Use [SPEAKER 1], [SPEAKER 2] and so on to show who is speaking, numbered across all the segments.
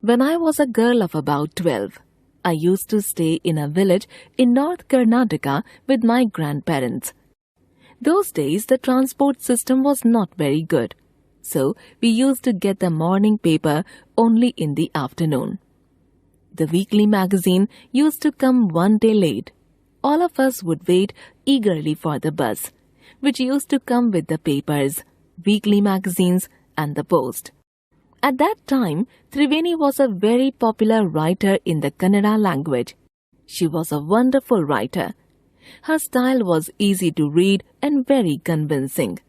[SPEAKER 1] When I was a girl of about 12, I used to stay in a village in North Karnataka with my grandparents. Those days, the transport system was not very good, so we used to get the morning paper only in the afternoon. The weekly magazine used to come one day late. All of us would wait eagerly for the bus, which used to come with the papers, weekly magazines, and the post. At that time, Triveni was a very popular writer in the Kannada language. She was a wonderful writer. Her style was easy to read and very convincing.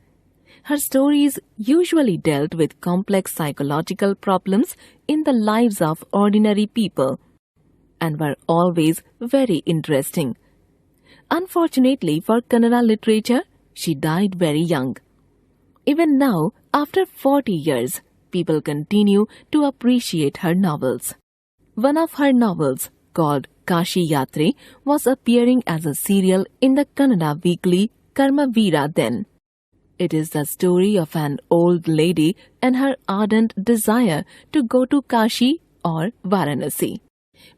[SPEAKER 1] Her stories usually dealt with complex psychological problems in the lives of ordinary people and were always very interesting. Unfortunately for Kannada literature, she died very young. Even now, after 40 years, people continue to appreciate her novels. One of her novels, called Kashi Yatri, was appearing as a serial in the Kannada weekly Karmavira then. It is the story of an old lady and her ardent desire to go to Kashi or Varanasi.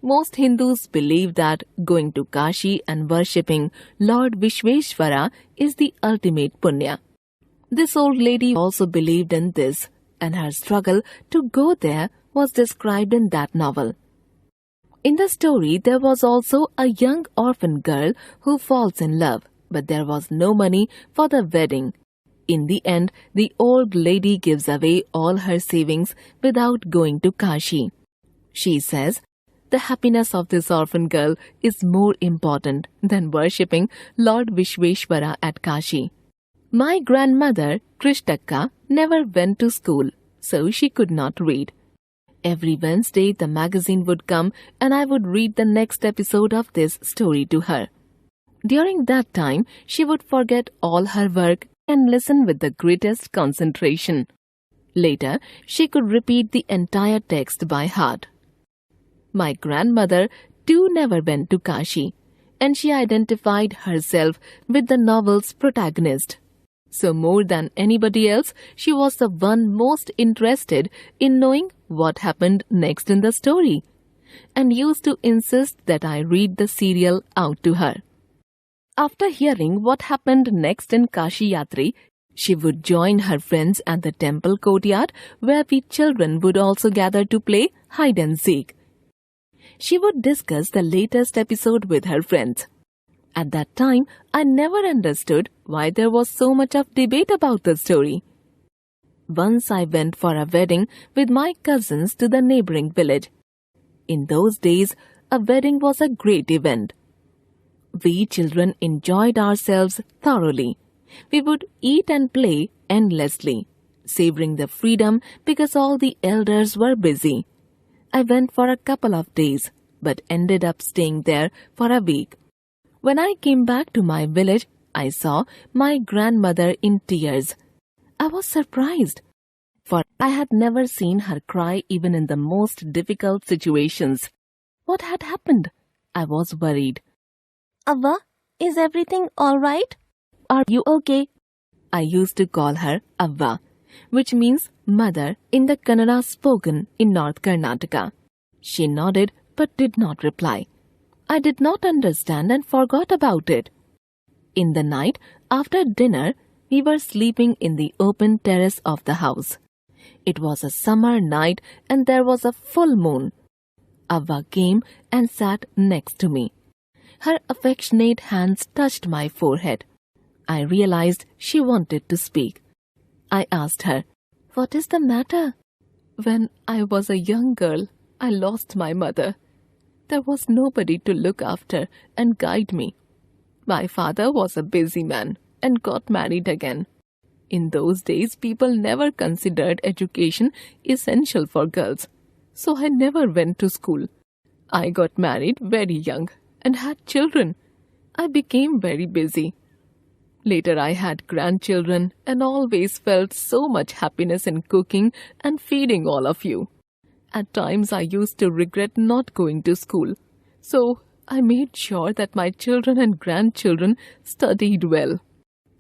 [SPEAKER 1] Most Hindus believe that going to Kashi and worshipping Lord Vishveshwara is the ultimate punya. This old lady also believed in this, and her struggle to go there was described in that novel. In the story, there was also a young orphan girl who falls in love, but there was no money for the wedding. In the end, the old lady gives away all her savings without going to Kashi. She says, the happiness of this orphan girl is more important than worshipping Lord Vishveshwara at Kashi. My grandmother, Krishnakka, never went to school, so she could not read. Every Wednesday, the magazine would come and I would read the next episode of this story to her. During that time, she would forget all her work and listen with the greatest concentration. Later, she could repeat the entire text by heart. My grandmother too never went to Kashi, and she identified herself with the novel's protagonist. So more than anybody else, she was the one most interested in knowing what happened next in the story, and used to insist that I read the serial out to her. After hearing what happened next in Kashi Yatri, she would join her friends at the temple courtyard where we children would also gather to play hide and seek. She would discuss the latest episode with her friends. At that time, I never understood why there was so much of debate about the story. Once I went for a wedding with my cousins to the neighboring village. In those days, a wedding was a great event. We children enjoyed ourselves thoroughly. We would eat and play endlessly, savoring the freedom because all the elders were busy. I went for a couple of days, but ended up staying there for a week. When I came back to my village, I saw my grandmother in tears. I was surprised, for I had never seen her cry even in the most difficult situations. What had happened? I was worried. Avva, is everything all right? Are you okay? I used to call her Avva, which means mother in the Kannada spoken in North Karnataka. She nodded but did not reply. I did not understand and forgot about it. In the night, after dinner, we were sleeping in the open terrace of the house. It was a summer night and there was a full moon. Avva came and sat next to me. Her affectionate hands touched my forehead. I realized she wanted to speak. I asked her, "What is the matter?" "When I was a young girl, I lost my mother. There was nobody to look after and guide me. My father was a busy man and got married again. In those days, people never considered education essential for girls, so I never went to school. I got married very young and had children. I became very busy. Later I had grandchildren and always felt so much happiness in cooking and feeding all of you. At times I used to regret not going to school, so I made sure that my children and grandchildren studied well."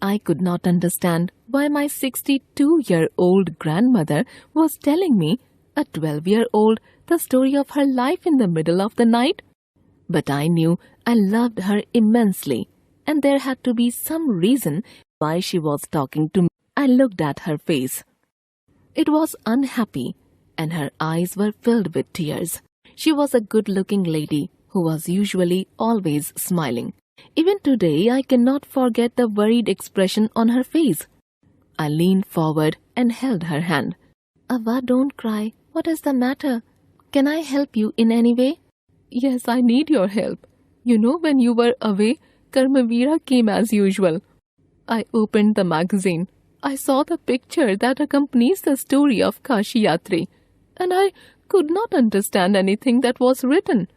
[SPEAKER 1] I could not understand why my 62-year-old grandmother was telling me, a 12-year-old, the story of her life in the middle of the night? But I knew I loved her immensely, and there had to be some reason why she was talking to me. I looked at her face. It was unhappy, and her eyes were filled with tears. She was a good-looking lady who was usually always smiling. Even today, I cannot forget the worried expression on her face. I leaned forward and held her hand. Ava, don't cry. What is the matter? Can I help you in any way? Yes, I need your help. You know, when you were away, Karmavira came as usual. I opened the magazine. I saw the picture that accompanies the story of Kashi Yatri, and I could not understand anything that was written.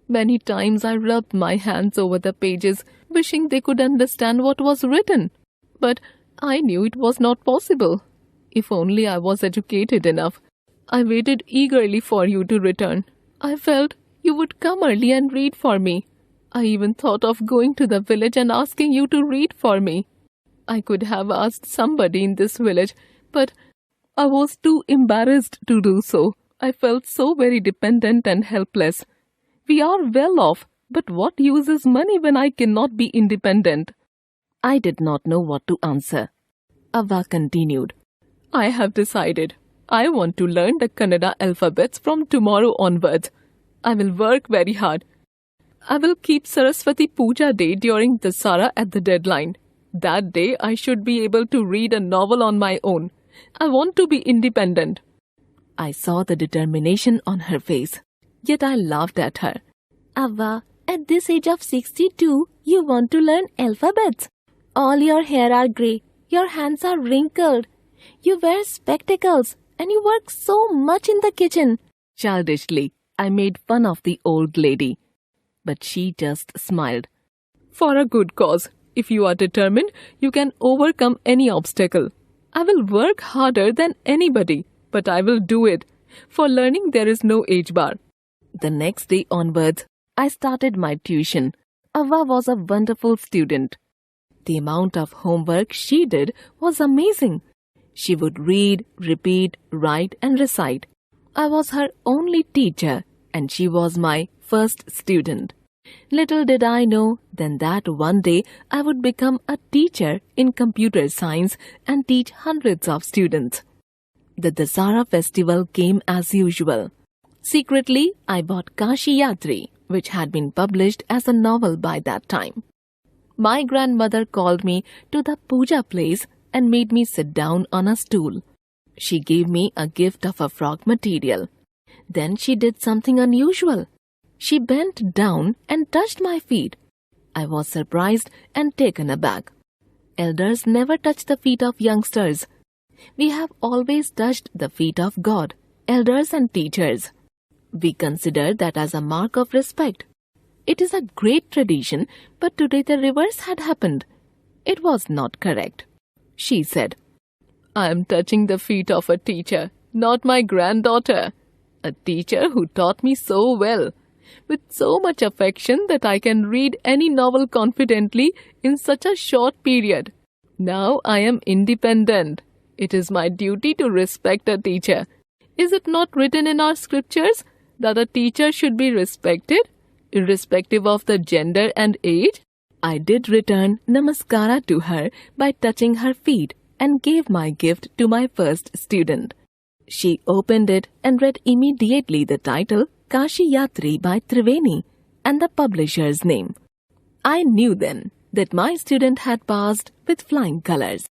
[SPEAKER 1] Many times I rubbed my hands over the pages, wishing they could understand what was written. But I knew it was not possible. If only I was educated enough. I waited eagerly for you to return. I felt you would come early and read for me. I even thought of going to the village and asking you to read for me. I could have asked somebody in this village, but I was too embarrassed to do so. I felt so very dependent and helpless. We are well off, but what use is money when I cannot be independent? I did not know what to answer. Ava continued. I have decided. I want to learn the Kannada alphabets from tomorrow onwards. I will work very hard. I will keep Saraswati Puja Day during Dasara at the deadline. That day I should be able to read a novel on my own. I want to be independent. I saw the determination on her face. Yet I laughed at her. Ava, at this age of 62, you want to learn alphabets. All your hair are grey. Your hands are wrinkled. You wear spectacles and you work so much in the kitchen. Childishly, I made fun of the old lady. But she just smiled. For a good cause. If you are determined, you can overcome any obstacle. I will work harder than anybody, but I will do it. For learning, there is no age bar. The next day onwards, I started my tuition. Ava was a wonderful student. The amount of homework she did was amazing. She would read, repeat, write and recite. I was her only teacher and she was my first student. Little did I know then that one day I would become a teacher in computer science and teach hundreds of students. The Dasara festival came as usual. Secretly, I bought Kashi Yatri, which had been published as a novel by that time. My grandmother called me to the puja place and made me sit down on a stool. She gave me a gift of a frock material. Then she did something unusual. She bent down and touched my feet. I was surprised and taken aback. Elders never touch the feet of youngsters. We have always touched the feet of God, elders and teachers. We consider that as a mark of respect. It is a great tradition, but today the reverse had happened. It was not correct. She said, I am touching the feet of a teacher, not my granddaughter. A teacher who taught me so well, with so much affection that I can read any novel confidently in such a short period. Now I am independent. It is my duty to respect a teacher. Is it not written in our scriptures that a teacher should be respected, irrespective of the gender and age? I did return namaskara to her by touching her feet and gave my gift to my first student. She opened it and read immediately the title Kashi Yatri by Triveni and the publisher's name. I knew then that my student had passed with flying colors.